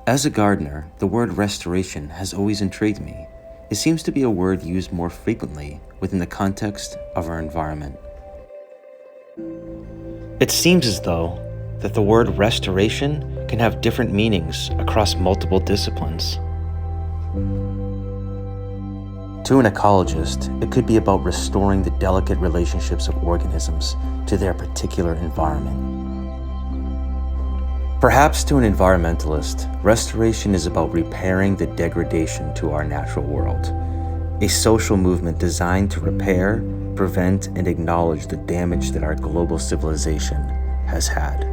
As a gardener, the word restoration has always intrigued me. It seems to be a word used more frequently within the context of our environment. It seems as though that the word restoration can have different meanings across multiple disciplines. To an ecologist, it could be about restoring the delicate relationships of organisms to their particular environment. Perhaps to an environmentalist, restoration is about repairing the degradation to our natural world, a social movement designed to repair, prevent, and acknowledge the damage that our global civilization has had.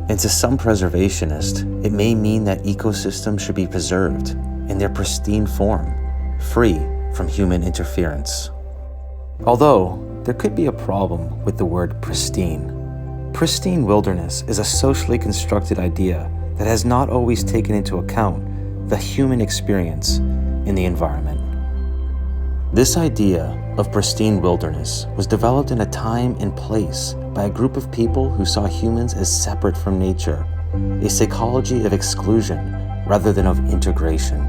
And to some preservationists, it may mean that ecosystems should be preserved in their pristine form, free from human interference. Although, there could be a problem with the word pristine. Pristine wilderness is a socially constructed idea that has not always taken into account the human experience in the environment. This idea of pristine wilderness was developed in a time and place by a group of people who saw humans as separate from nature, a psychology of exclusion rather than of integration.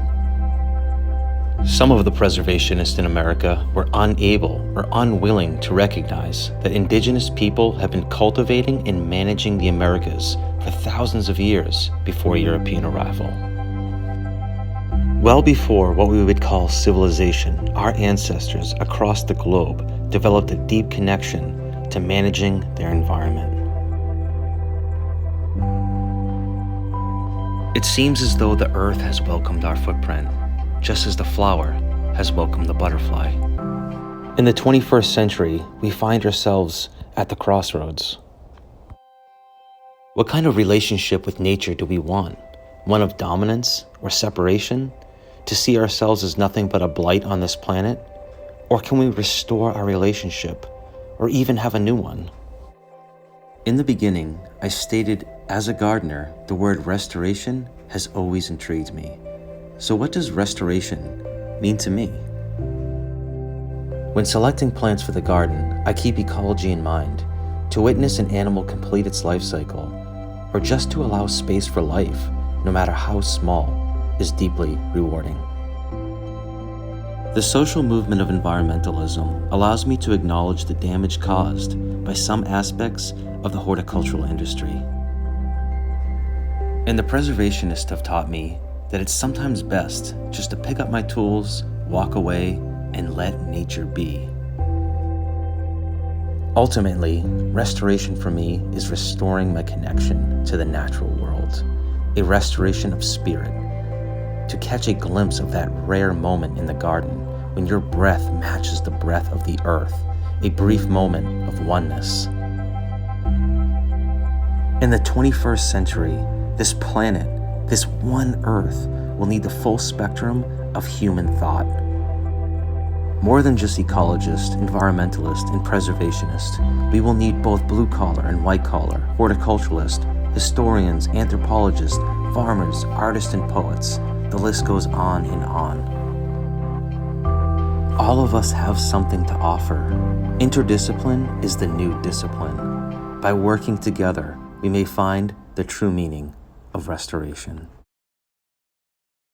Some of the preservationists in America were unable or unwilling to recognize that indigenous people have been cultivating and managing the Americas for thousands of years before European arrival. Well before what we would call civilization, our ancestors across the globe developed a deep connection to managing their environment. It seems as though the earth has welcomed our footprint, just as the flower has welcomed the butterfly. In the 21st century, we find ourselves at the crossroads. What kind of relationship with nature do we want? One of dominance or separation? To see ourselves as nothing but a blight on this planet? Or can we restore our relationship, or even have a new one? In the beginning, I stated, as a gardener, the word restoration has always intrigued me. So what does restoration mean to me? When selecting plants for the garden, I keep ecology in mind. To witness an animal complete its life cycle, or just to allow space for life, no matter how small, is deeply rewarding. The social movement of environmentalism allows me to acknowledge the damage caused by some aspects of the horticultural industry. And the preservationists have taught me that it's sometimes best just to pick up my tools, walk away, and let nature be. Ultimately, restoration for me is restoring my connection to the natural world, a restoration of spirit, to catch a glimpse of that rare moment in the garden when your breath matches the breath of the earth, a brief moment of oneness. In the 21st century, this planet, this one earth, will need the full spectrum of human thought. More than just ecologist, environmentalist, and preservationist, we will need both blue-collar and white-collar, horticulturalists, historians, anthropologists, farmers, artists, and poets. The list goes on and on. All of us have something to offer. Interdiscipline is the new discipline. By working together, we may find the true meaning of restoration.